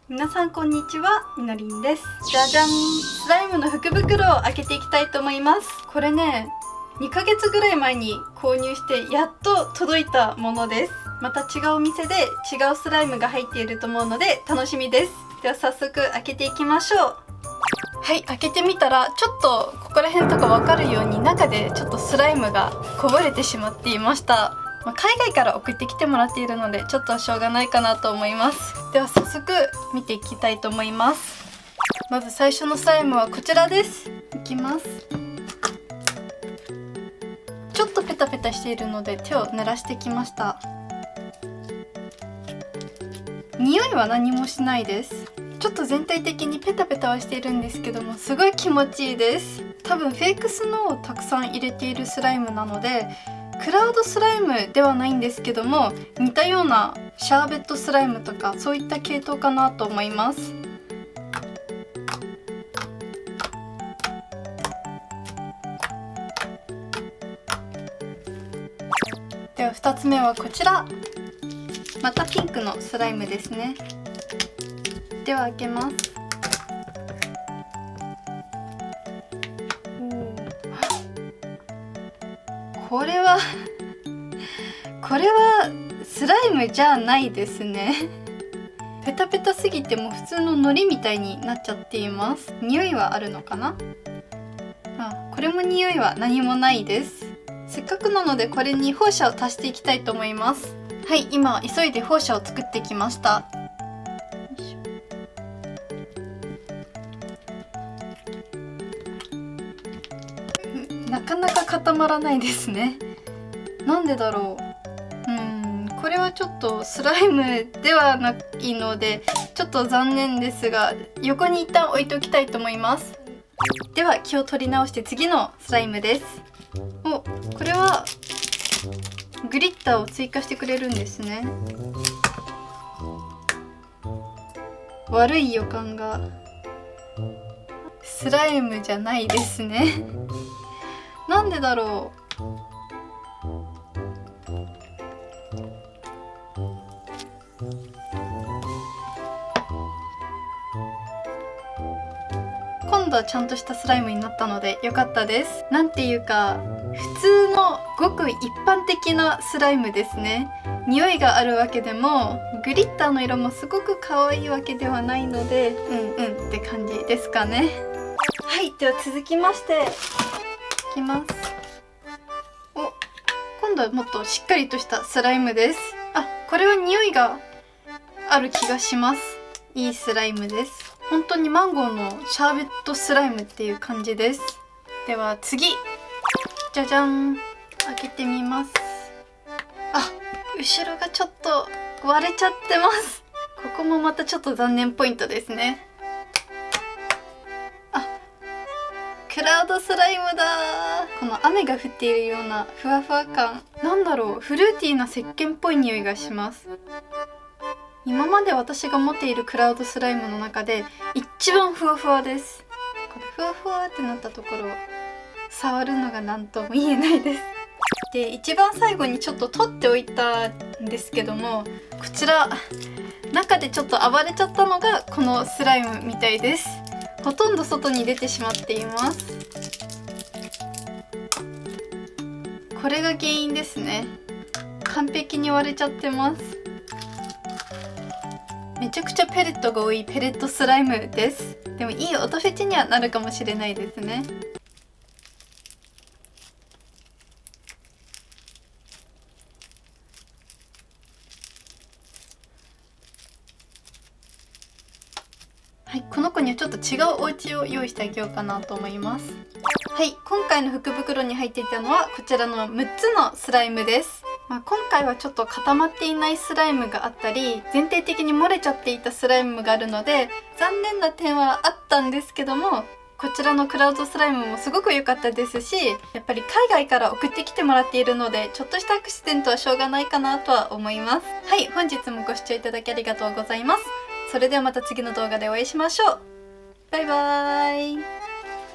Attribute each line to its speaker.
Speaker 1: 皆さんこんにちは、みのりんです。じゃじゃん、スライムの福袋を開けていきたいと思います。これね、2ヶ月ぐらい前に購入してやっと届いたものです。また違うお店で違うスライムが入っていると思うので楽しみです。では早速開けていきましょう。はい、開けてみたらちょっとここら辺とか分かるように中でちょっとスライムがこぼれてしまっていました。海外から送ってきてもらっているのでちょっとしょうがないかなと思います。では早速見ていきたいと思います。まず最初のスライムはこちらです。いきます。ちょっとペタペタしているので手を濡らしてきました。匂いは何もしないです。ちょっと全体的にペタペタはしているんですけども、すごい気持ちいいです。多分フェイクスノーをたくさん入れているスライムなので、クラウドスライムではないんですけども、似たようなシャーベットスライムとかそういった系統かなと思います。では2つ目はこちら。またピンクのスライムですね。では開けます。これはスライムじゃないですね。ペタペタすぎても普通の海苔みたいになっちゃっています。匂いはあるのかな？これも匂いは何もないです。せっかくなのでこれに放射を足していきたいと思います。はい、今急いで放射を作ってきました。なかなか固まらないですね。なんでだろう。これはちょっとスライムではないのでちょっと残念ですが、横に一旦置いておきたいと思います。では気を取り直して次のスライムです。これはグリッターを追加してくれるんですね。悪い予感が。スライムじゃないですね。なんでだろう。今度はちゃんとしたスライムになったので良かったです。なんていうか普通のごく一般的なスライムですね。匂いがあるわけでもグリッターの色もすごく可愛いわけではないのでって感じですかね。はい、では続きましていきます。今度はもっとしっかりとしたスライムです。これは匂いがある気がします。いいスライムです。本当にマンゴーのシャーベットスライムっていう感じです。では次、じゃじゃん、開けてみます。後ろがちょっと割れちゃってます。ここもまたちょっと残念ポイントですね。クラウドスライムだ。この雨が降っているようなふわふわ感、なんだろう、フルーティーな石鹸っぽい匂いがします。今まで私が持っているクラウドスライムの中で一番ふわふわです。このふわふわってなったところを触るのが何とも言えないです。で、一番最後にちょっと取っておいたんですけども、こちら中でちょっと暴れちゃったのがこのスライムみたいです。ほとんど外に出てしまっています。これが原因ですね。完璧に割れちゃってます。めちゃくちゃペレットが多いペレットスライムです。でもいい音フェチにはなるかもしれないですね。はい、この子にはちょっと違うお家を用意してあげようかなと思います。はい、今回の福袋に入っていたのはこちらの6つのスライムです。今回はちょっと固まっていないスライムがあったり、全体的に漏れちゃっていたスライムがあるので残念な点はあったんですけども、こちらのクラウドスライムもすごく良かったですし、やっぱり海外から送ってきてもらっているのでちょっとしたアクシデントはしょうがないかなとは思います。はい、本日もご視聴いただきありがとうございます。それではまた次の動画でお会いしましょう。バイバーイ。